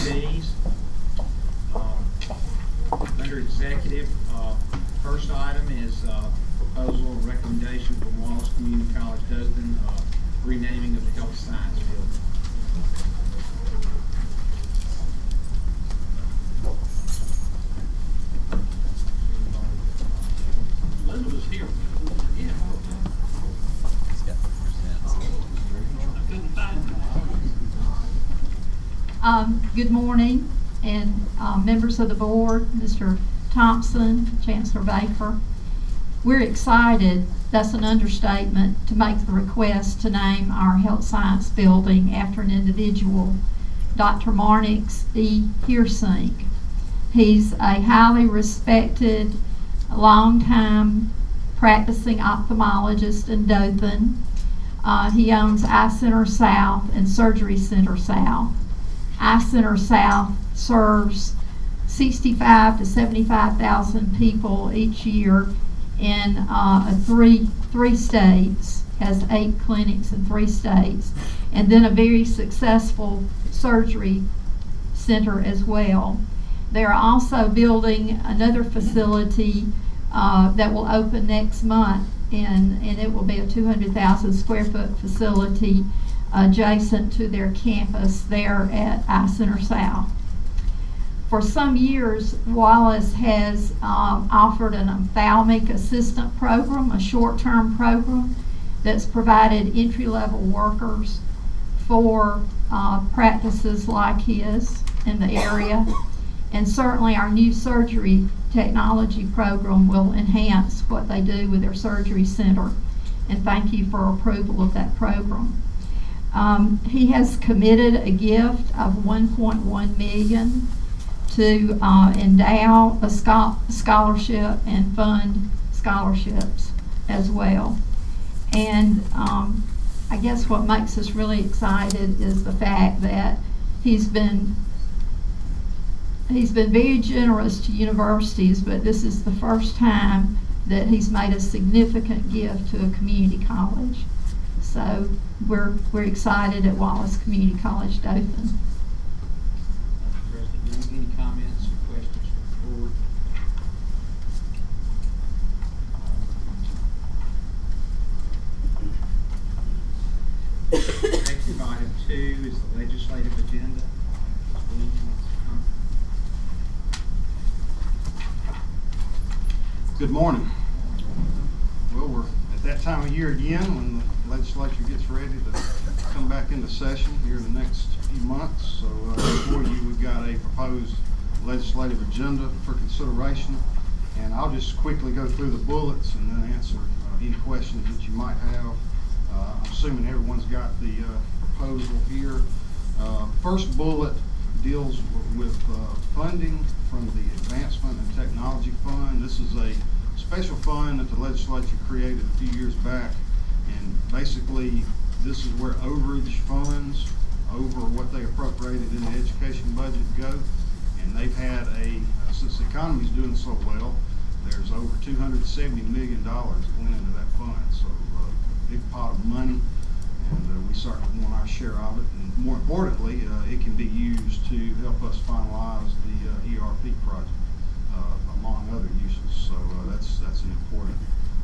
Trustees. Under Executive, first item is proposal and recommendation from Wallace Community College, Dothan, renaming of the Health Science Building. Linda's here. Yeah. I couldn't find her. Good morning, and members of the board, Mr. Thompson, Chancellor Baker. We're excited, that's an understatement, to make the request to name our health science building after an individual, Dr. Marnix E. Heersink. He's a highly respected, long-time practicing ophthalmologist in Dothan. He owns Eye Center South and Surgery Center South. Eye Center South serves 65 to 75,000 people each year in three states, has 8 clinics in 3 states, and then a very successful surgery center as well. They're also building another facility that will open next month, and it will be a 200,000 square foot facility adjacent to their campus there at Eye Center South. For some years, Wallace has offered an ophthalmic assistant program, a short-term program that's provided entry-level workers for practices like his in the area. And certainly our new surgery technology program will enhance what they do with their surgery center. And thank you for approval of that program. He has committed a gift of $1.1 million to endow a scholarship and fund scholarships as well. And I guess what makes us really excited is the fact that he's been very generous to universities, but this is the first time that he's made a significant gift to a community college. So we're excited at Wallace Community College, Dothan. Any comments or questions from the board? Next, item 2 is the legislative agenda. Good morning. Well, we're at that time of year again when the legislature gets ready to come back into session here in the next few months. So before you, we've got a proposed legislative agenda for consideration. And I'll just quickly go through the bullets and then answer any questions that you might have. I'm assuming everyone's got the proposal here. First bullet deals with funding from the Advancement and Technology Fund. This is a special fund that the legislature created a few years back, and basically this is where overage funds over what they appropriated in the education budget go. And they've had since the economy's doing so well, there's over $270 million that went into that fund. So a big pot of money, and we certainly want our share of it. And more importantly, it can be used to help us finalize the ERP project, among other uses. So that's an important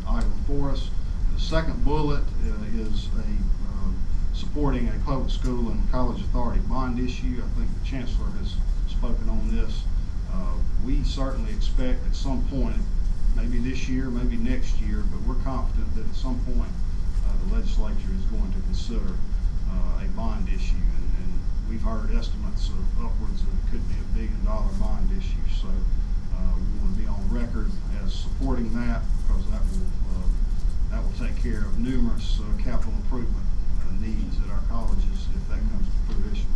item for us. The second bullet is supporting a public school and college authority bond issue. I think the Chancellor has spoken on this. We certainly expect at some point, maybe this year, maybe next year, but we're confident that at some point the legislature is going to consider a bond issue, and we've heard estimates of upwards of it could be $1 billion bond issue. So we want to be on record as supporting that, because that will take care of numerous capital improvement needs at our colleges if that comes to fruition.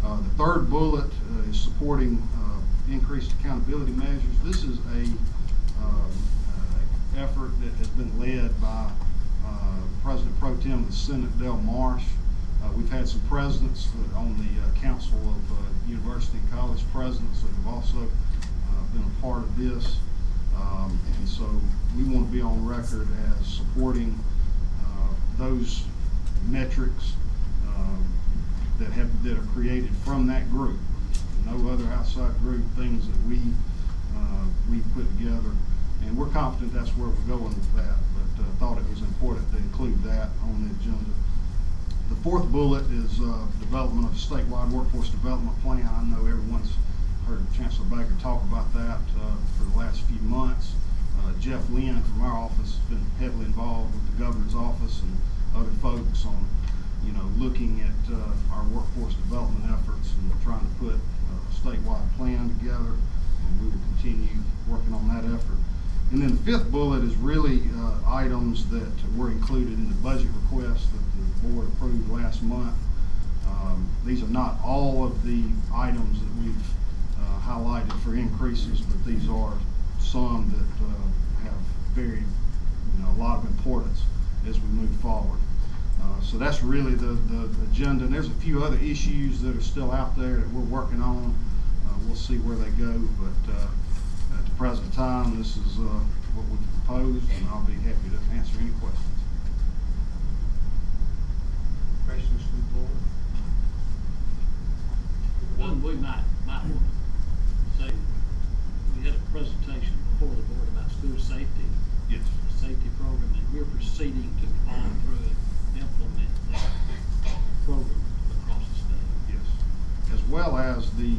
The third bullet is supporting increased accountability measures. This is a effort that has been led by President Pro Tem of the Senate, Del Marsh. We've had some presidents on the Council of University and College Presidents that have also been a part of this. And so we want to be on record as supporting those metrics that are created from that group. no other outside group, things that we put together. And we're confident that's where we're going with that, but thought it was important to include that on the agenda. The fourth bullet is development of a statewide workforce development plan. I know everyone's heard Chancellor Baker talk about that for the last few months. Jeff Lynn from our office has been heavily involved with the governor's office and other folks on, looking at our workforce development efforts and trying to put a statewide plan together, and we will continue working on that effort. And then the fifth bullet is really items that were included in the budget request that the board approved last month. These are not all of the items that we've highlighted for increases, but these are some that have very, a lot of importance as we move forward. So that's really the agenda. And there's a few other issues that are still out there that we're working on. We'll see where they go, but at the present time, this is what we've proposed, and I'll be happy to answer any questions. Questions from the board? One we might want to say, we had a presentation before the board about school safety. Yes. Safety program, and we're proceeding to follow through and implement that program across the state. Yes. As well as the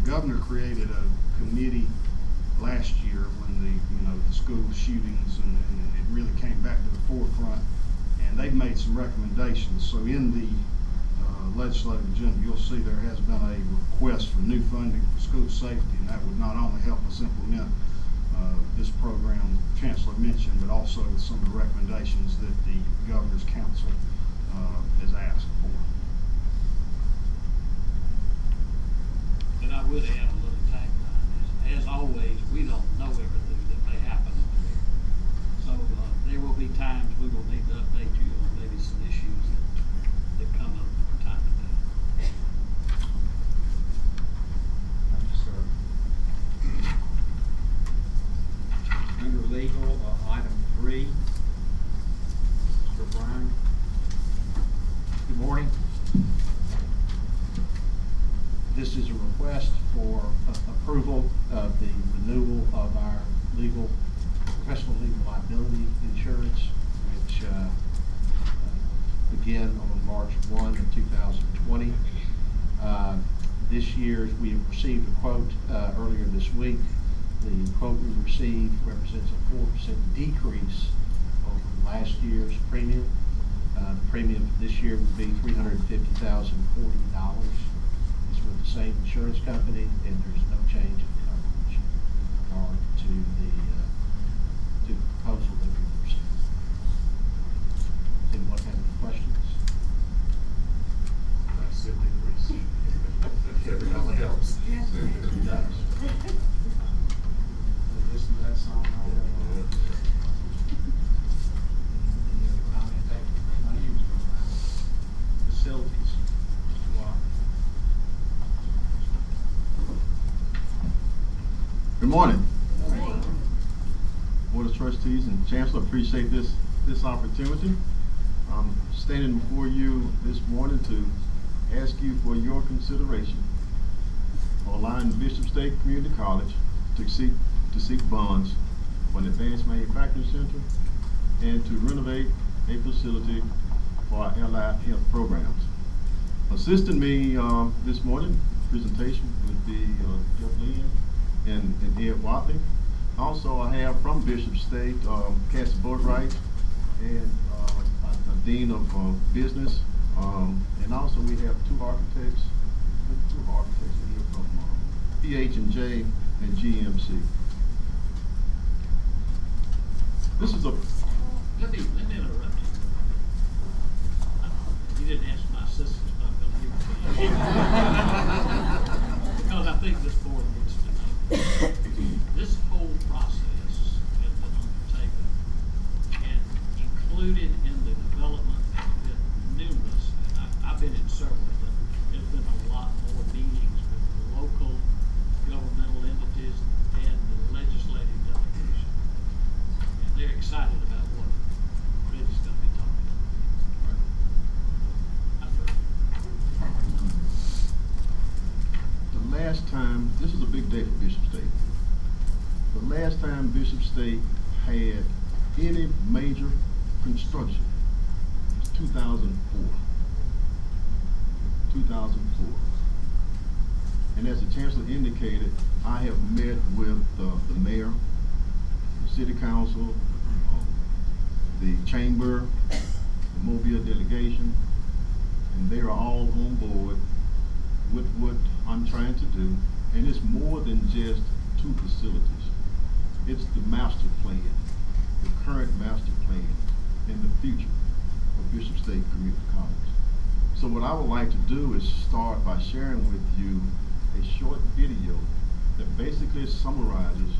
governor created a committee last year when the school shootings and it really came back to the forefront, and they've made some recommendations. So in the legislative agenda, you'll see there has been a request for new funding for school safety, and that would not only help us implement this program the Chancellor mentioned, but also with some of the recommendations that the Governor's Council has asked for. And I would add a little tagline, as always, we don't know everything that may happen in the area. So there will be times we will need to update you on maybe some issues that come up from time to time. Thank you, sir. Under legal, item 3, Mr. Brown. Good morning. This is a request for approval of the renewal of our professional legal liability insurance, which began on March 1 of 2020. This year, we have received a quote earlier this week. The quote we received represents a 4% decrease over last year's premium. The premium for this year would be $350,040. It's with the same insurance company, and there's no change in coverage with regard to the proposal that we received. Does anyone have any questions? That's it, increase. Every dollar helps. It does. Listen to that song all day long. Any other comment? My name is Brown. Facilities, Mr. Watt. Good morning. Board of Trustees and Chancellor, appreciate this opportunity. I'm standing before you this morning to ask you for your consideration for allowing Bishop State Community College to seek bonds for an advanced manufacturing center and to renovate a facility for our allied health programs. Assisting me this morning, presentation would be Jeff Lynn and Ed Watley. Also, I have from Bishop State, Cassie Boatwright, and a Dean of Business. And also we have two architects here from PH&J and GMC. This is a... Let me interrupt you. You didn't answer my assistant's, but I'm going to give it to you. Because I think this board needs to know. This whole process has been undertaken, and included in the development have been numerous, and I've been in several of them. There's been a lot more meetings with the local governmental entities and the legislative delegation. And they're excited about what Reggie's going to be talking about. I've heard. The last time, this is a big day for Bishop State. The last time Bishop State had any major construction was 2004. 2004. And as the chancellor indicated, I have met with the mayor, the city council, the chamber, the Mobile delegation, and they are all on board with what I'm trying to do. And it's more than just 2 facilities. It's the master plan, the current master plan, and the future of Bishop State Community College. So what I would like to do is start by sharing with you a short video that basically summarizes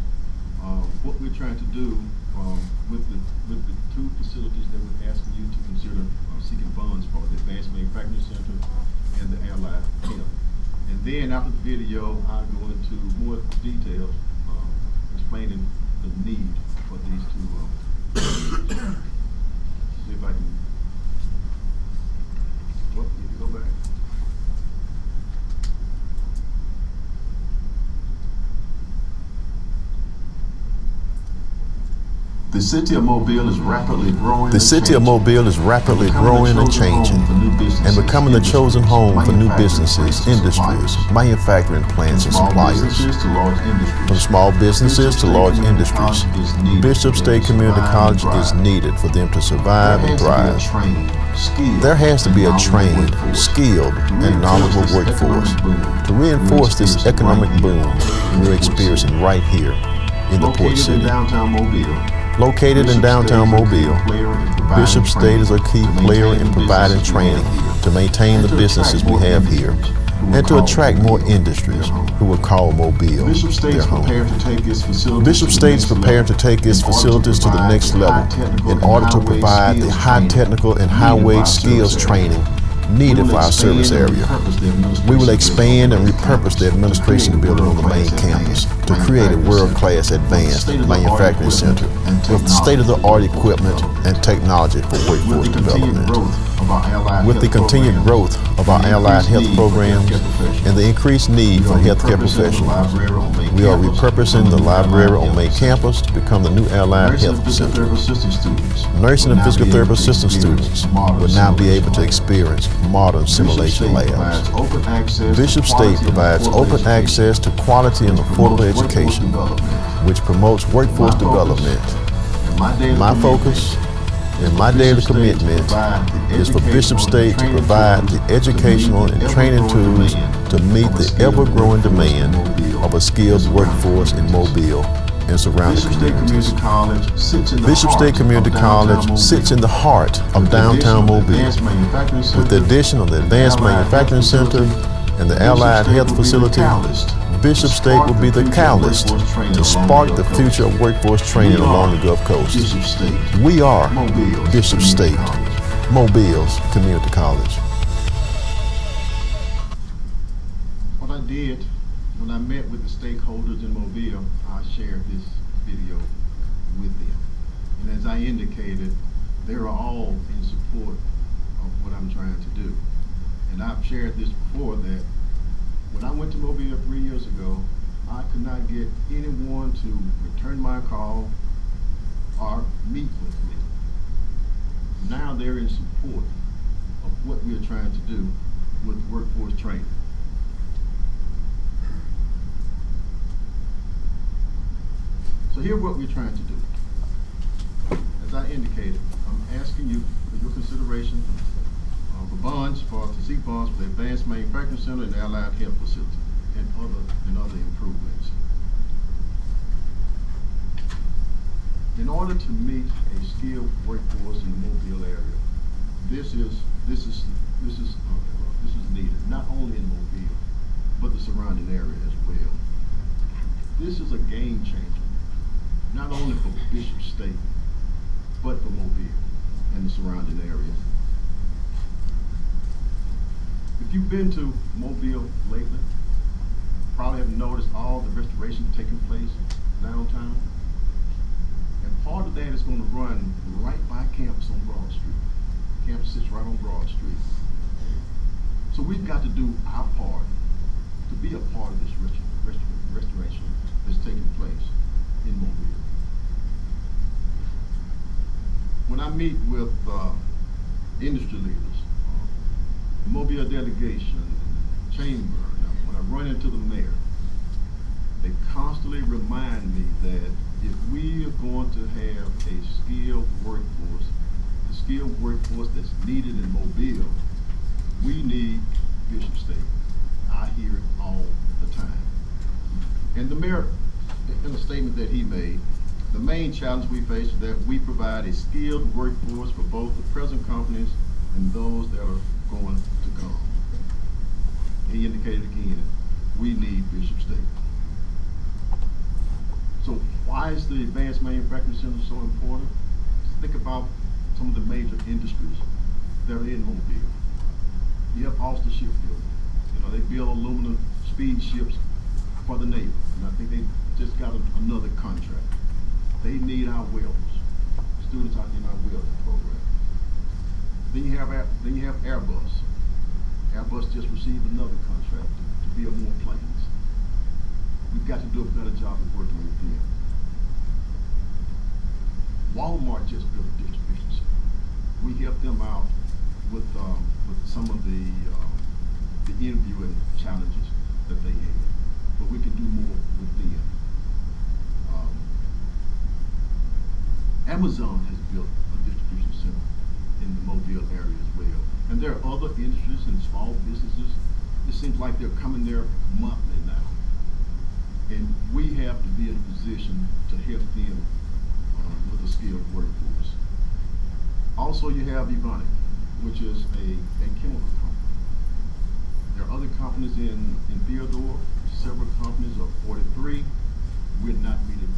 what we're trying to do with the 2 facilities that we're asking you to consider seeking funds for, the Advanced Manufacturing Center and the Allied Health. And then after the video, I'll go into more details explaining the need for these 2 see if I can, well, you can go back. The city of Mobile is rapidly growing. The city of Mobile is rapidly growing and changing and becoming the chosen home for new businesses, industries, manufacturing plants, and suppliers. From small businesses to large industries, Bishop State Community College is needed for them to survive and thrive. There has to be a trained, skilled, and knowledgeable workforce to reinforce this economic boom we're experiencing right here in the port city. Located in downtown Mobile, Bishop State is a key player in providing training to maintain the businesses we have here and to attract more industries who will call Mobile their home. Bishop State is prepared to take its facilities to the next level in order to provide the high technical and high wage skills training needed for our service area. We will expand and repurpose the administration building on the main campus to create a world-class advanced manufacturing center with state-of-the-art equipment and technology for workforce development. With the continued growth of our allied health programs and the increased need for healthcare professionals, we are repurposing the library on main campus to become the new allied health center. Nursing and physical therapy assistant students will now be able to experience modern simulation labs. Bishop State provides open access to quality and affordable education, which promotes workforce development. My focus and my daily commitment is for Bishop State to provide the educational and training tools to meet the ever-growing demand of a skilled workforce in Mobile and surrounding communities. Bishop State Community College sits in the heart of downtown Mobile. With the addition of the Advanced Manufacturing Center and the Allied Health Facility, Bishop State will be the catalyst to spark the future of workforce training along the Gulf Coast. We are Bishop State, Mobile's community college. What I did when I met with the stakeholders in Mobile, I shared this video with them. And as I indicated, they're all in support of what I'm trying to do. And I've shared this before that when I went to Mobile 3 years ago, I could not get anyone to return my call or meet with me. Now they're in support of what we're trying to do with workforce training. So here's what we're trying to do. As I indicated, I'm asking you for your consideration for bonds, to seek bonds for the Advanced Manufacturing Center and the Allied Health Facility and other improvements. In order to meet a skilled workforce in the Mobile area, this is needed, not only in Mobile, but the surrounding area as well. This is a game changer, not only for Bishop State, but for Mobile and the surrounding areas. If you've been to Mobile lately, probably have noticed all the restoration taking place downtown. And part of that is going to run right by campus on Broad Street. Campus sits right on Broad Street. So we've got to do our part to be a part of this restoration. meet with industry leaders, the Mobile delegation, chamber, when I run into the mayor, they constantly remind me that if we are going to have a skilled workforce, the skilled workforce that's needed in Mobile, we need Bishop State. I hear it all the time. And the mayor, in a statement that he made, the main challenge we face is that we provide a skilled workforce for both the present companies and those that are going to come. He indicated again, we need Bishop State. So why is the Advanced Manufacturing Center so important? Just think about some of the major industries that are in Mobile. You have Ulster Shipbuilding. You know, they build aluminum speed ships for the Navy, and I think they just got another contract. They need our welders, students out in our welding program. Then you have Airbus. Airbus just received another contract to build more planes. We've got to do a better job of working with them. Walmart just built a distribution center. We helped them out with some of the interviewing challenges that they had, but we can do more with them. Amazon has built a distribution center in the Mobile area as well, and there are other industries and small businesses. It seems like they're coming there monthly now. And we have to be in a position to help them with a skilled workforce. Also, you have Evonik, which is a chemical company. There are other companies in Theodore, several companies of 43. We're not meeting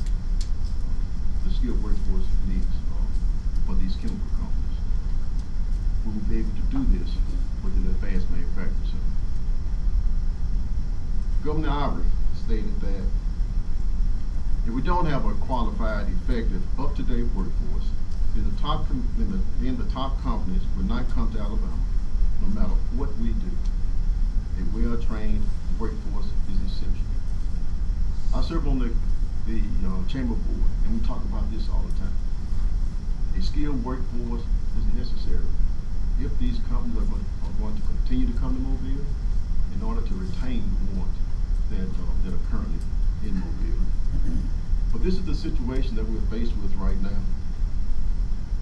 the skilled workforce needs for these chemical companies. We will be able to do this with an Advanced Manufacturing Center. Governor Ivory stated that if we don't have a qualified, effective, up-to-date workforce, then the top companies will not come to Alabama, no matter what we do. A well-trained workforce is essential. I serve on the chamber board, and we talk about this all the time. A skilled workforce is necessary if these companies are going to continue to come to Mobile in order to retain the ones that are currently in Mobile. But this is the situation that we're faced with right now,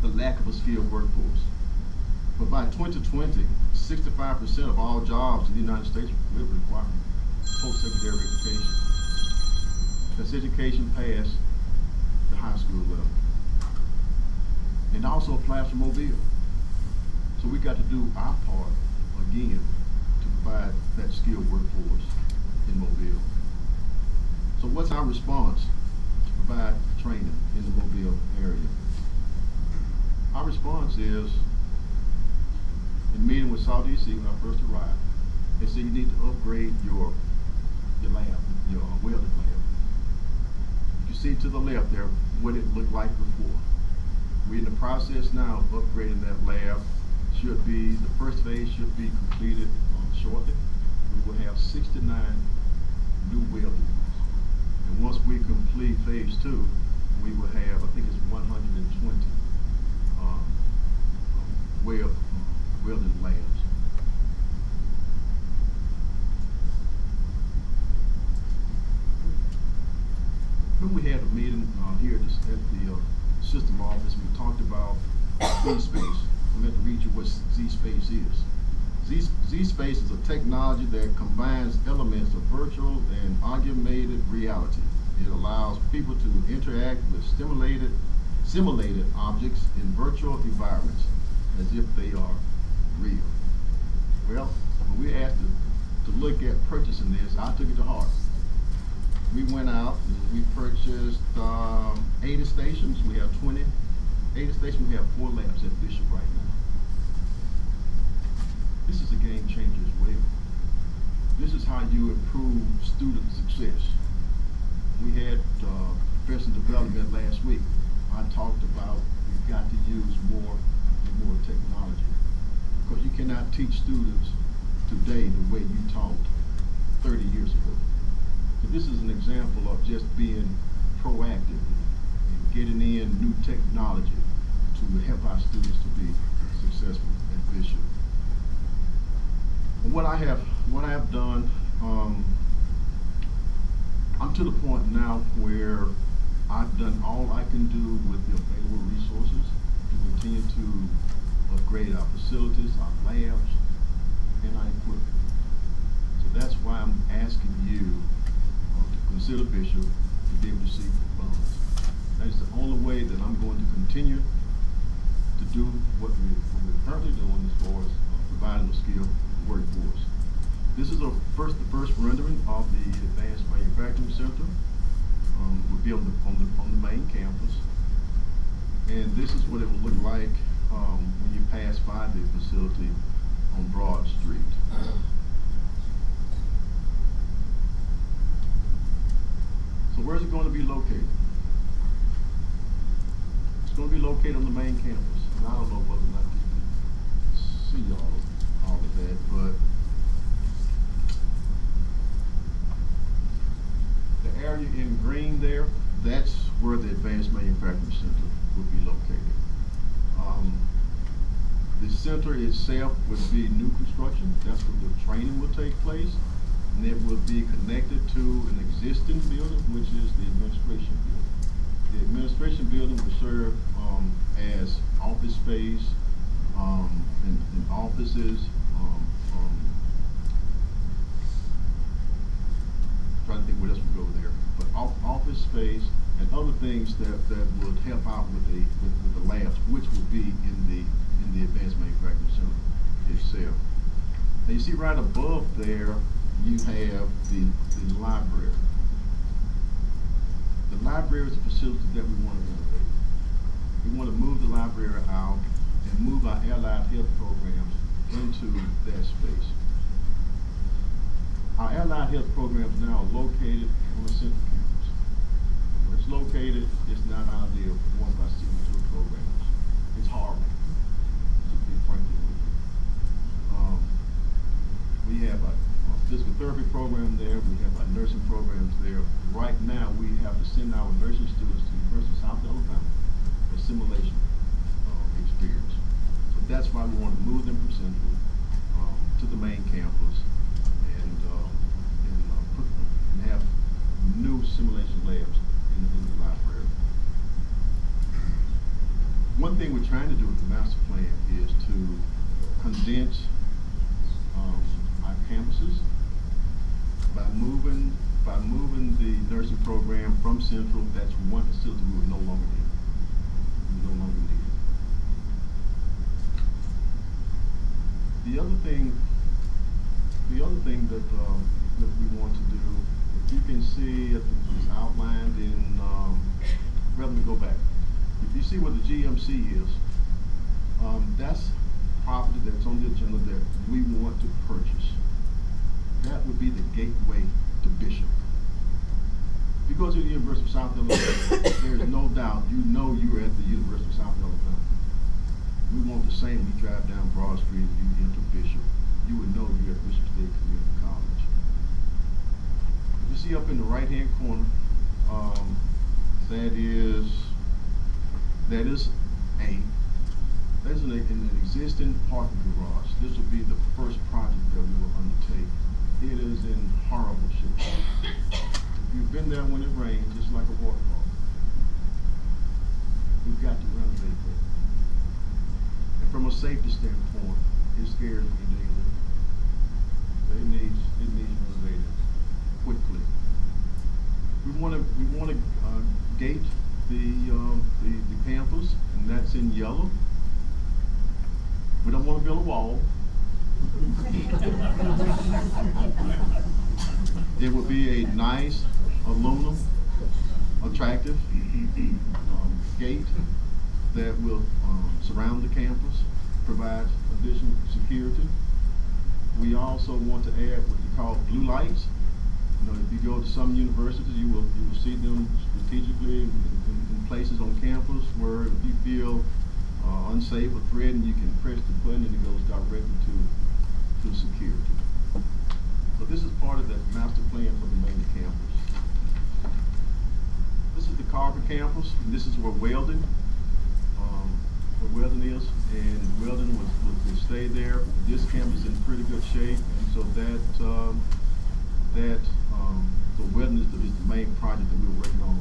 the lack of a skilled workforce. But by 2020, 65% of all jobs in the United States will require post-secondary education. That's education past the high school level. And also applies for Mobile. So we got to do our part again to provide that skilled workforce in Mobile. So what's our response to provide training in the Mobile area? Our response is, in meeting with South DC when I first arrived, they said you need to upgrade your lab, your welding lab. You see to the left there what it looked like before. We're in the process now of upgrading that lab. The first phase should be completed shortly. We will have 69 new welding. And once we complete phase 2, we will have, I think it's 120 welding labs. When we had a meeting here at the system office, we talked about Z-Space. I'm going to read you what Z-Space is. Z-Space is a technology that combines elements of virtual and augmented reality. It allows people to interact with simulated objects in virtual environments as if they are real. Well, when we asked to look at purchasing this, I took it to heart. We went out and we purchased 80 stations. We have 80 stations. We have 4 labs at Bishop right now. This is a game changer as well. This is how you improve student success. We had professional development last week. I talked about we've got to use more and more technology, because you cannot teach students today the way you taught 30 years ago. So this is an example of just being proactive and getting in new technology to help our students to be successful at Bishop. And what I have done, I'm to the point now where I've done all I can do with the available resources to continue to upgrade our facilities, our labs, and our equipment. So that's why I'm asking you to consider Bishop to be able to seek funds. That is the only way that I'm going to continue to do what we're currently doing as far as providing a skilled workforce. This is the first rendering of the Advanced Manufacturing Center. We're built on the main campus, and this is what it will look like when you pass by the facility on Broad Street. So where's it going to be located? It's going to be located on the main campus, and I don't know whether or not you can see all of that, but the area in green there, that's where the Advanced Manufacturing Center will be located. The center itself would be new construction. That's where the training will take place, and it will be connected to an existing building, which is the administration building. The administration building will serve as office space and offices. Trying to think what else would go there, but office space and other things that would help out with the labs, which will be in the Advanced Manufacturing Center itself. Now you see right above there, you have the library. The library is a facility that we want to renovate. We want to move the library out and move our allied health programs into that space. Our allied health programs now are located on the central campus. Where it's located is not ideal for one of our signature programs. It's horrible, to be frankly with you. We have a physical therapy program there. We have our nursing programs there. Right now, we have to send our nursing students to the University of South Alabama for simulation experience. So that's why we want to move them from Central to the main campus and have new simulation labs in the library. One thing we're trying to do with the master plan is to condense our campuses by moving the nursing program from Central. That's one facility we would no longer need. The other thing that we want to do, if you can see, it's outlined in, rather than go back. If you see where the GMC is, that's property that's on the agenda that we want to purchase. That would be the gateway to Bishop. If you go to the University of South Alabama, there is no doubt you know you're at the University of South Alabama. We want the same. We drive down Broad Street and you enter Bishop. You would know you're at Bishop State Community College. You see up in the right-hand corner, that is an existing parking garage. This will be the first project that we will undertake. It is in horrible shape. If you've been there when it rains, it's like a waterfall. We've got to renovate that. And from a safety standpoint, it scares me daily. So it needs renovated quickly. We want to gate the campus, and that's in yellow. We don't want to build a wall. It would be a nice aluminum, attractive gate that will surround the campus, provide additional security. We also want to add what you call blue lights. You know, if you go to some universities, you will see them strategically in places on campus where if you feel unsafe or threatened, you can press the button and it goes directly to security. So this is part of the master plan for the main campus. This is the Carver campus, and this is where welding Weldon is, and Weldon will stay there. This campus is in pretty good shape, and so so Weldon is the main project that we're working on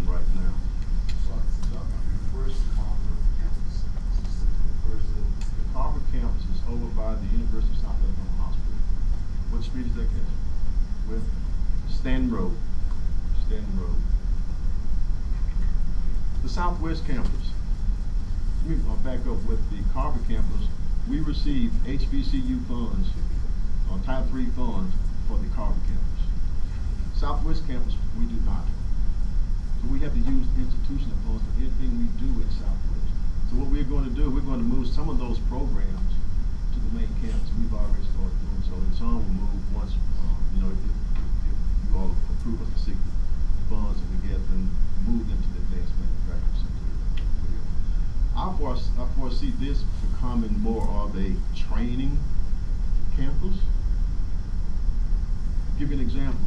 right now. Where's the Carver campus? Where's The Carver campus is over by the University of South Alabama Hospital. What street is that, Cash? Where? Stanton Road. Stanton Road. The Southwest campus. Let me back up with the Carver campus. We receive HBCU funds, Title III funds for the Carver campus. Southwest campus, we do not. So we have to use institutional funds for anything we do at Southwest. So what we're going to do, we're going to move some of those programs to the main campus. We've already started doing so, and some will move once, if you all approve us to seek the funds that we get, then move them to the advanced manufacturing center. I foresee this becoming more of a training campus. Give you an example.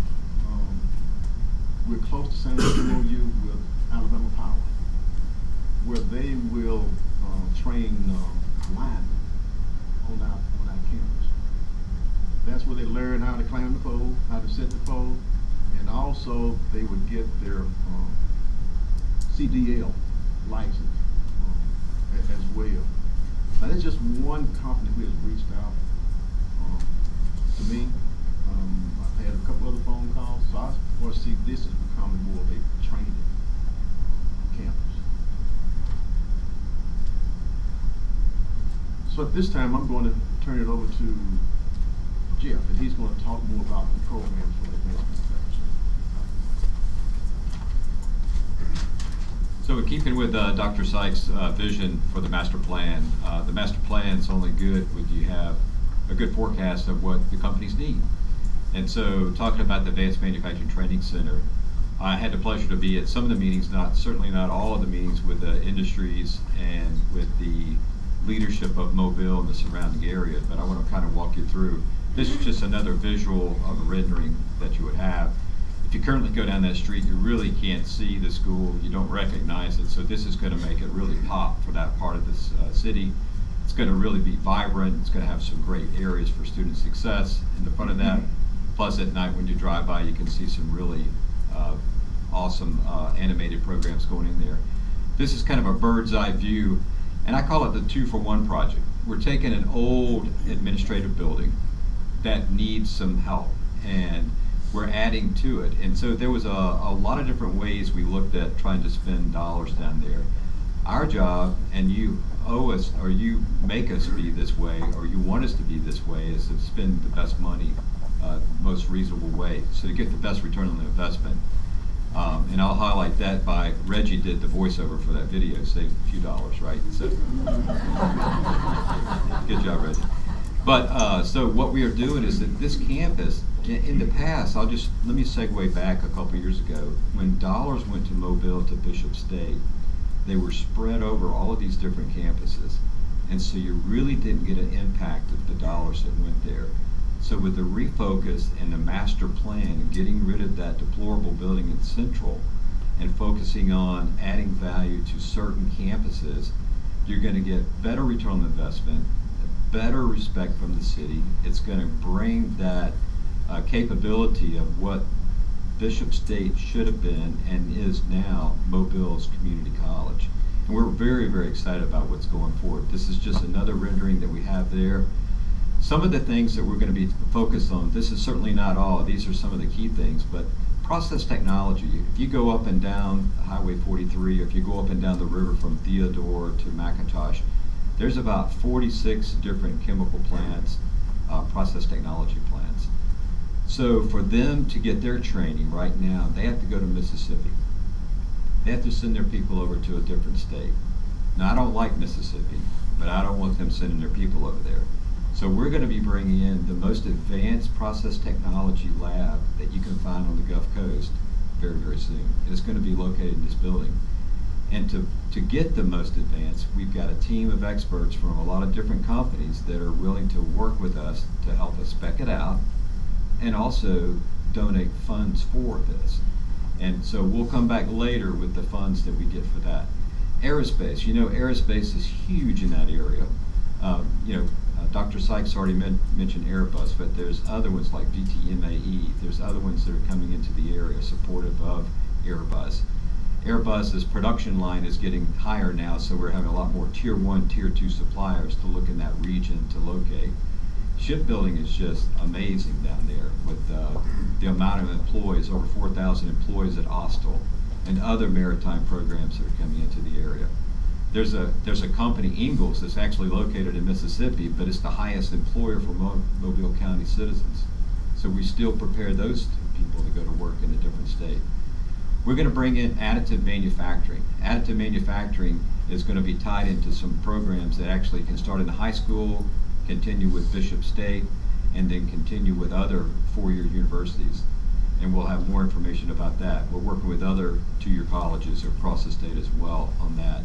We're close to signing an MOU with Alabama Power, where they will train linemen on our campus. That's where they learn how to climb the pole, how to set the pole, and also they would get their CDL license as well. Now, that's just one company who has reached out to me. I had a couple other phone calls, so I foresee this is becoming more of a training campus. So at this time, I'm going to turn it over to Jeff, and he's going to talk more about the programs for the advanced manufacturing. So in keeping with Dr. Sykes' vision for the master plan is only good when you have a good forecast of what the companies need. And so talking about the Advanced Manufacturing Training Center, I had the pleasure to be at some of the meetings, certainly not all of the meetings, with the industries and with the leadership of Mobile and the surrounding area, but I want to kind of walk you through. This is just another visual of a rendering that you would have. If you currently go down that street, you really can't see the school, you don't recognize it, so this is going to make it really pop for that part of this city. It's going to really be vibrant, it's going to have some great areas for student success in the front of that. Plus at night when you drive by, you can see some really awesome animated programs going in there. This is kind of a bird's eye view, and I call it the 2-for-1 project. We're taking an old administrative building that needs some help, and we're adding to it. And so there was a lot of different ways we looked at trying to spend dollars down there. Our job, and you owe us, or you make us be this way, or you want us to be this way, is to spend the best money most reasonable way, so to get the best return on the investment. And I'll highlight that by Reggie did the voiceover for that video, saved a few dollars, right? So good job, Reggie. But so what we are doing is that this campus, in the past, let me segue back a couple years ago, when dollars went to Mobile, to Bishop State, they were spread over all of these different campuses. And so you really didn't get an impact of the dollars that went there. So with the refocus and the master plan and getting rid of that deplorable building in Central and focusing on adding value to certain campuses, you're going to get better return on investment, better respect from the city. It's going to bring that capability of what Bishop State should have been and is now Mobile's community college. And we're very, very excited about what's going forward. This is just another rendering that we have there. Some of the things that we're going to be focused on, this is certainly not all, these are some of the key things, but process technology. If you go up and down Highway 43, or if you go up and down the river from Theodore to McIntosh, there's about 46 different chemical plants, process technology plants. So for them to get their training right now, they have to go to Mississippi. They have to send their people over to a different state. Now, I don't like Mississippi, but I don't want them sending their people over there. So we're going to be bringing in the most advanced process technology lab that you can find on the Gulf Coast very, very soon. And it's going to be located in this building. And to get the most advanced, we've got a team of experts from a lot of different companies that are willing to work with us to help us spec it out and also donate funds for this. And so we'll come back later with the funds that we get for that. Aerospace, aerospace is huge in that area. Dr. Sykes already mentioned Airbus, but there's other ones like DTMAE. There's other ones that are coming into the area supportive of Airbus. Airbus's production line is getting higher now, so we're having a lot more tier 1, tier 2 suppliers to look in that region to locate. Shipbuilding is just amazing down there with the amount of employees, over 4,000 employees at Austal, and other maritime programs that are coming into the area. There's a company, Ingalls, that's actually located in Mississippi, but it's the highest employer for Mobile County citizens. So we still prepare those people to go to work in a different state. We're going to bring in additive manufacturing. Additive manufacturing is going to be tied into some programs that actually can start in the high school, continue with Bishop State, and then continue with other four-year universities. And we'll have more information about that. We're working with other two-year colleges across the state as well on that.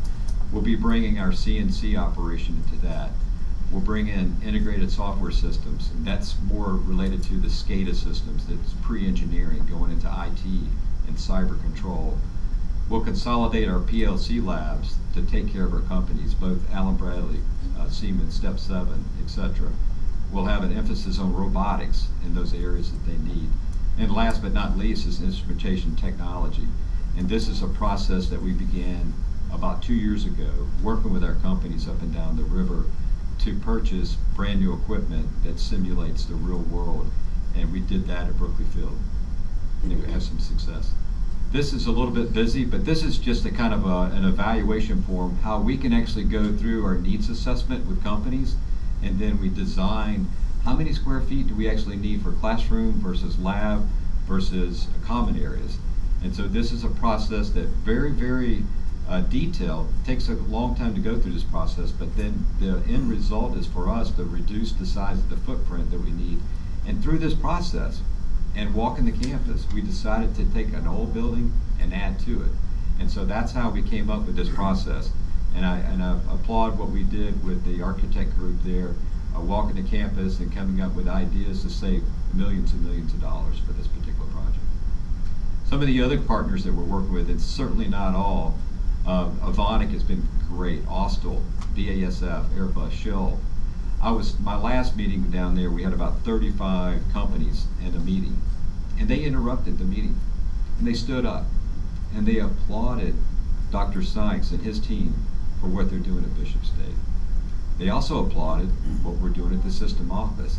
We'll be bringing our CNC operation into that. We'll bring in integrated software systems. And that's more related to the SCADA systems. That's pre-engineering, going into IT and cyber control. We'll consolidate our PLC labs to take care of our companies, both Allen Bradley, Siemens, Step 7, etc. We'll have an emphasis on robotics in those areas that they need. And last but not least is instrumentation technology. And this is a process that we began about 2 years ago, working with our companies up and down the river to purchase brand new equipment that simulates the real world. And we did that at Berkeley Field. And we have some success. This is a little bit busy, but this is just a kind of an evaluation form, how we can actually go through our needs assessment with companies, and then we design how many square feet do we actually need for classroom versus lab versus common areas. And so this is a process that very, very detailed. It takes a long time to go through this process, but then the end result is for us to reduce the size of the footprint that we need. And through this process, and walking the campus, we decided to take an old building and add to it. And so that's how we came up with this process. And I applaud what we did with the architect group there, walking the campus and coming up with ideas to save millions and millions of dollars for this particular project. Some of the other partners that we're working with, it's certainly not all. Avonic has been great, Austal, BASF, Airbus, Shell. My last meeting down there, we had about 35 companies in a meeting, and they interrupted the meeting, and they stood up, and they applauded Dr. Sykes and his team for what they're doing at Bishop State. They also applauded what we're doing at the system office.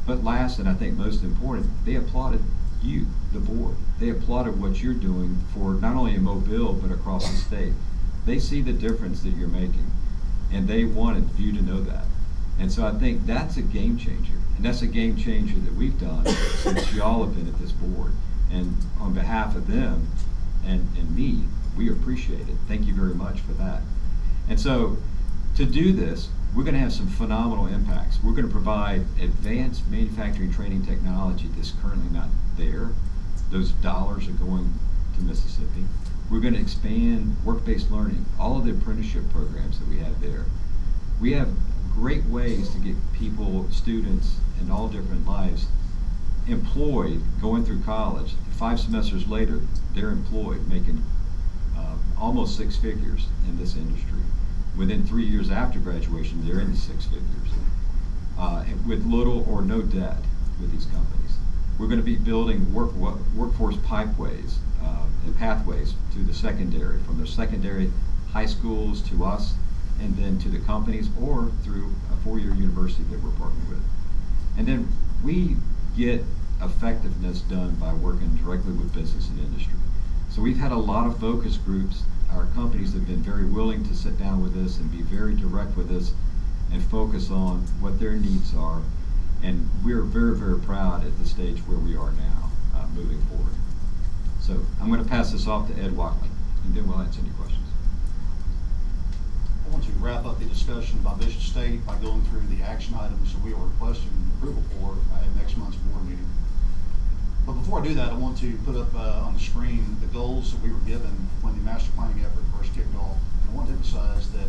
But last, and I think most important, they applauded you, the board. They applauded what you're doing for not only in Mobile, but across the state. They see the difference that you're making, and they wanted you to know that. And so I think that's a game changer, and that's a game changer that we've done since y'all have been at this board. And on behalf of them and me, we appreciate it. Thank you very much for that. And so to do this, we're going to have some phenomenal impacts. We're going to provide advanced manufacturing training technology that's currently not there. Those dollars are going to Mississippi. We're going to expand work-based learning, all of the apprenticeship programs that we have there. We have great ways to get people, students in all different lives, employed, going through college. 5 semesters later, they're employed, making almost 6 figures in this industry. Within 3 years after graduation, they're in the 6 figures, with little or no debt with these companies. We're going to be building workforce pipeways and pathways to the secondary, from the secondary high schools to us, and then to the companies, or through a 4-year university that we're partnering with. And then we get effectiveness done by working directly with business and industry. So we've had a lot of focus groups. Our companies have been very willing to sit down with us and be very direct with us and focus on what their needs are. And we're very, very proud at the stage where we are now, moving forward. So I'm going to pass this off to Ed Wackley, and then we'll answer any questions. I want to wrap up the discussion about Bishop State by going through the action items that we are requesting approval for at next month's board meeting. But before I do that, I want to put up on the screen the goals that we were given when the master planning effort first kicked off. And I want to emphasize that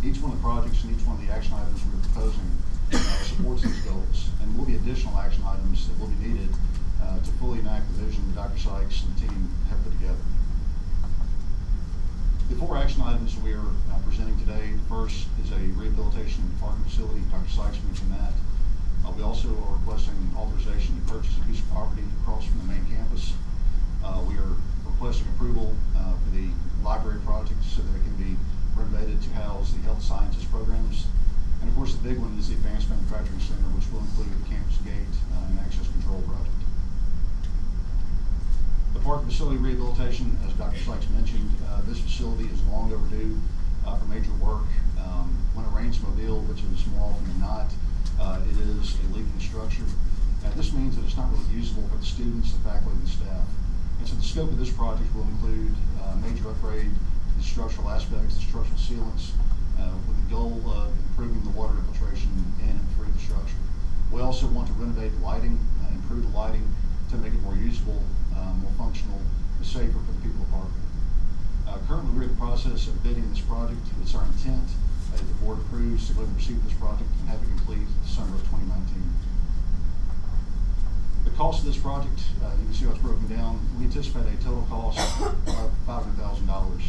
each one of the projects and each one of the action items we're proposing supports these goals. And there will be additional action items that will be needed to fully enact the vision that Dr. Sykes and the team have put together. The 4 action items we are presenting today, the first is a rehabilitation parking facility. Dr. Sykes mentioned that. We also are requesting authorization to purchase a piece of property across from the main campus. We are requesting approval for the library project so that it can be renovated to house the health sciences programs. And of course, the big one is the Advanced Manufacturing Center, which will include the campus gate and access control project. The park facility rehabilitation, as Dr. Sykes mentioned, this facility is long overdue for major work. When it rains Mobile, which is more often than not, it is a leaking structure. And this means that it's not really usable for the students, the faculty, and the staff. And so the scope of this project will include major upgrade to the structural aspects, the structural sealants, with the goal of improving the water infiltration in and through the structure. We also want to renovate the lighting and improve the lighting to make it more usable, more functional, and safer for the people of Parkville. Currently, we're in the process of bidding this project. It's our intent, if the board approves, to go ahead and proceed with this project and have it complete December of 2019. The cost of this project, you can see how it's broken down. We anticipate a total cost of $500,000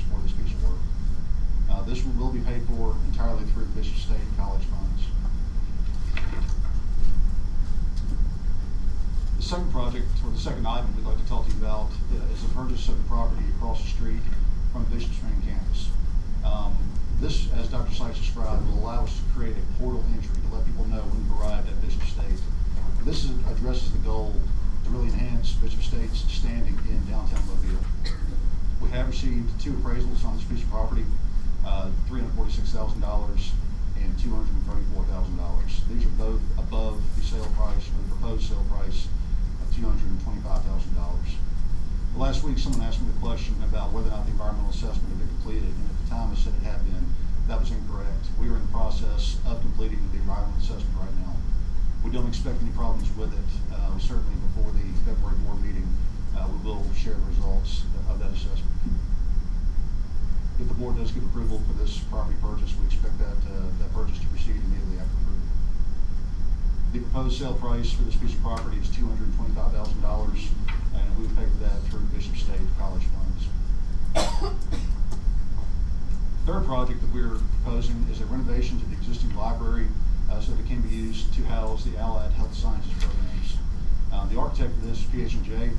for this piece of work. This will be paid for entirely through Bishop State College funds. The second project, or the second item we'd like to talk to you about, is the purchase of the property across the street from Bishop's main campus. This, as Dr. Sykes described, will allow us to create a portal entry to let people know when you've arrived at Bishop State. This addresses the goal to really enhance Bishop State's standing in downtown Mobile. We have received 2 appraisals on this piece of property, $346,000 and $234,000. These are both above the sale price, or the proposed sale price of $225,000. Last week, someone asked me the question about whether or not the environmental assessment had been completed, and at the time I said it had been. That was incorrect. We are in the process of completing the environmental assessment right now. We don't expect any problems with it. Certainly before the February board meeting, we will share the results of that assessment. If the board does give approval for this property purchase, we expect that purchase to proceed immediately after approval. The proposed sale price for this piece of property is $225,000, and we would pay for that through Bishop State College funds. Third project that we're proposing is a renovation to the existing library so that it can be used to house the allied health sciences programs. The architect for this is PH&J.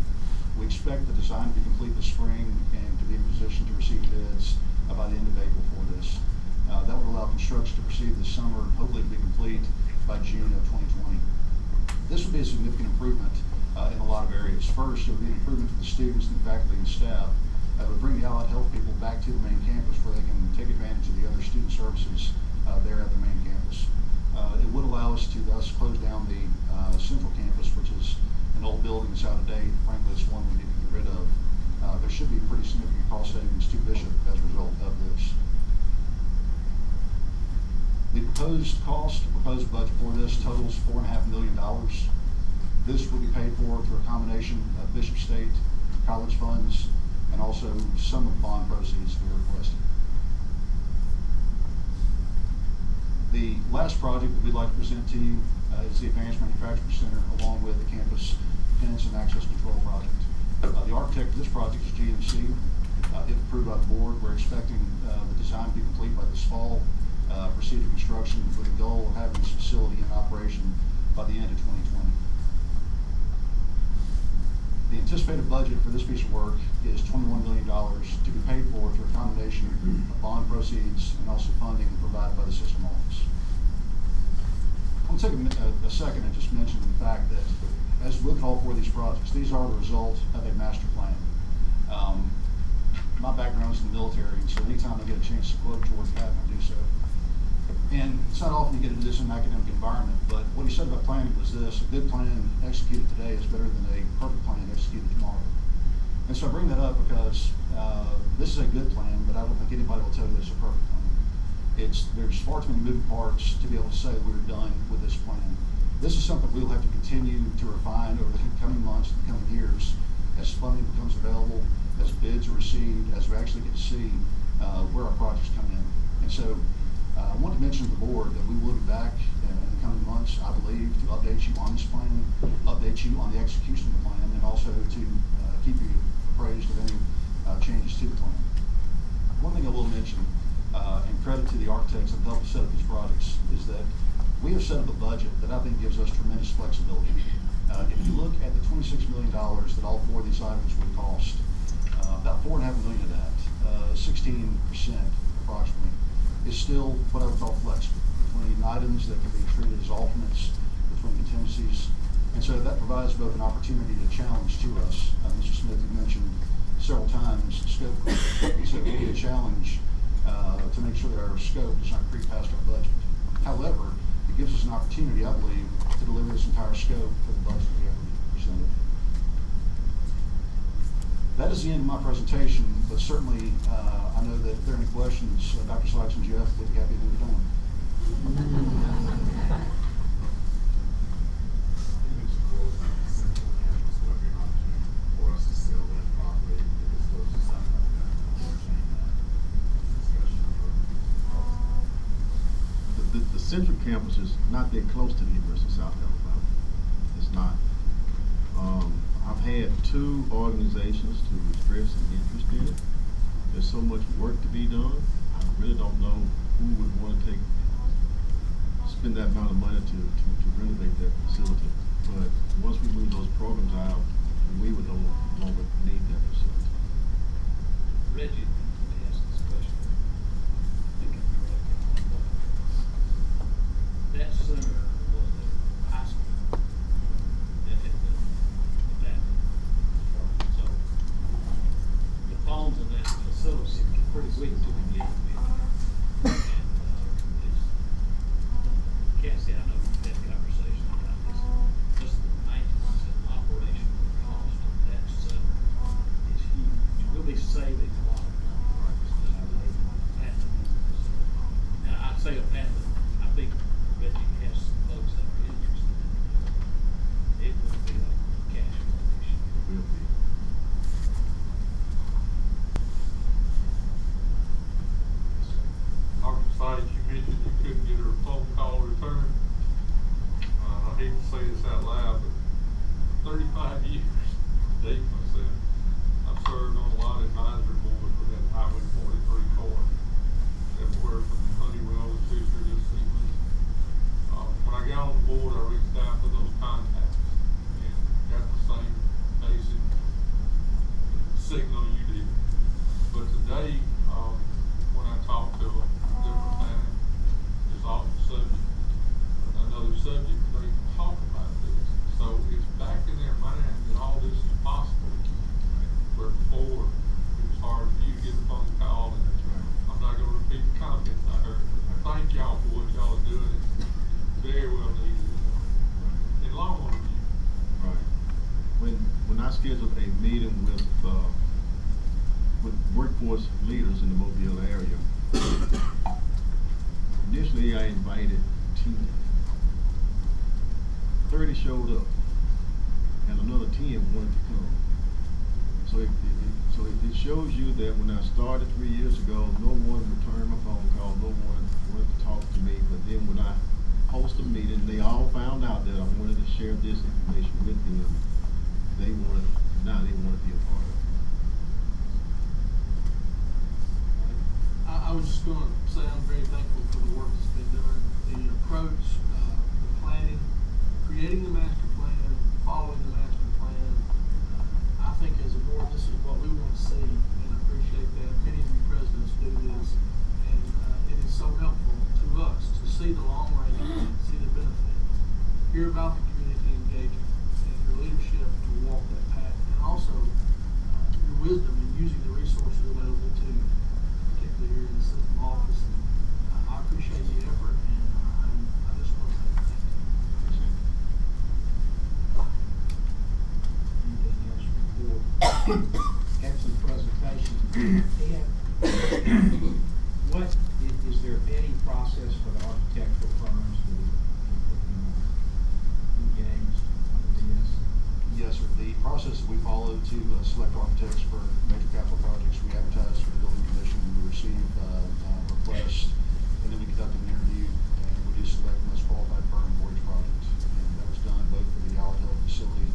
We expect the design to be complete this spring and to be in position to receive bids by the end of April for this. That would allow construction to proceed this summer and hopefully to be complete by June of 2020. This would be a significant improvement in a lot of areas. First, it would be an improvement for the students and the faculty and staff. It would bring the allied health people back to the main campus where they can take advantage of the other student services there at the main campus. It would allow us to thus close down the central campus, which is an old building that's out of date. Frankly, it's one we need to get rid of. There should be pretty significant cost savings to Bishop as a result of this. The proposed cost, the proposed budget for this totals $4.5 million. This will be paid for through a combination of Bishop State College funds and also some of the bond proceeds we're requesting. The last project that we'd like to present to you is the Advanced Manufacturing Center, along with the campus fence and access control project. The architect of this project is GMC. If approved by the board, we're expecting the design to be complete by this fall, proceed to construction with the goal of having this facility in operation by the end of 2020. The anticipated budget for this piece of work is $21 million to be paid for through a combination of bond proceeds and also funding provided by the system office. I'll take a second and just mention the fact that as we look at all 4 of these projects, these are the result of a master plan. My background is in the military, and so anytime I get a chance to quote George Patton, I do so. And it's not often you get into this in an academic environment, but what he said about planning was this: a good plan executed today is better than a perfect plan executed tomorrow. And so I bring that up because this is a good plan, but I don't think anybody will tell you it's a perfect plan. There's far too many moving parts to be able to say we're done with this plan. This is something we'll have to continue to refine over the coming months and the coming years as funding becomes available, as bids are received, as we actually get to see where our projects come in. And so I want to mention to the board that we will be back in the coming months, I believe, to update you on this plan, update you on the execution of the plan, and also to keep you appraised of any changes to the plan. One thing I will the architects that helped set up these projects is that we have set up a budget that I think gives us tremendous flexibility. If you look at the $26 million that all four of these items would cost, about $4.5 million of that, 16% approximately, is still what I would call flexible between items that can be treated as alternates, between contingencies. And so that provides both an opportunity to challenge to us. Mr. Smith, you mentioned several times scope creep. And so it will be a challenge to make sure that our scope does not creep past our budget. However, it gives us an opportunity, I believe, to deliver this entire scope for the budget we have presented. That is the end of my presentation, but certainly I know that if there are any questions, Dr. Sykes and Jeff would be happy to entertain. The central campus is not that close to the University of South Alabama. It's not. I've had two organizations to express an interest in it. There's so much work to be done. I really don't know who would want to spend that amount of money to renovate that facility. But once we move those programs out, we would no longer need that facility. Reggie, let me ask this question. I think I'm correct. That center was the high school that had the bathroom. So the bones of that facility are pretty weak to begin with. And Cassie, I know we've had conversations about this. Just the maintenance and operational cost of that center is huge. We'll be saving a lot of money. Now, I'd say a patent, I think Reggie has some folks that are interested in it. It will be a cash flow issue. It will be. Dr. Sykes, you mentioned you couldn't get her phone call returned. I hate to say this out loud, but 35 years, date myself, I've served on a lot of advisory boards for that Highway 43 corridor. Everywhere from Honeywell to Fisher to Siemens. When I got on the board, I reached out to those contacts and got the same basic signal you did. But today, when I talk to them, different time is off the subject, another subject, they talk about this. So it's back in their mind that all this is possible. Where before, it was hard for you to get a phone call, and I'm not gonna repeat the comments I heard. Thank y'all for what y'all are doing. It's very well needed. And long overdue. Right. When I scheduled a meeting with workforce leaders in the Mobile area, initially I invited 10. 30 showed up, and another 10 wanted to come. So it shows you that when I started 3 years ago, no one returned my phone call, no one wanted to talk to me. But then when I host a meeting, they all found out that I wanted to share this information with them. Now they want to be a part of it. I was just going to say I'm very thankful for the work that's been done, the approach, the planning, creating the master plan, following the master plan. I think as a board, this is what we want to see, and I appreciate that. Many of you presidents do this, and it is so helpful to us to see the long range plan, see the benefit, hear about the community engagement, and your leadership to walk that path, and also your wisdom in using the resources available to you, particularly here in the system office. And I appreciate the effort, and I just want to say thank you. Anything else from the board? Excellent presentation. Ed, is there a bidding process for the architectural firms that are engaged in this? Yes, sir. The process that we follow to select architects for major capital projects, we advertise for the building commission, we receive requests, and then we conduct an interview, and we do select the most qualified firm for each project. And that was done both for the Alto facility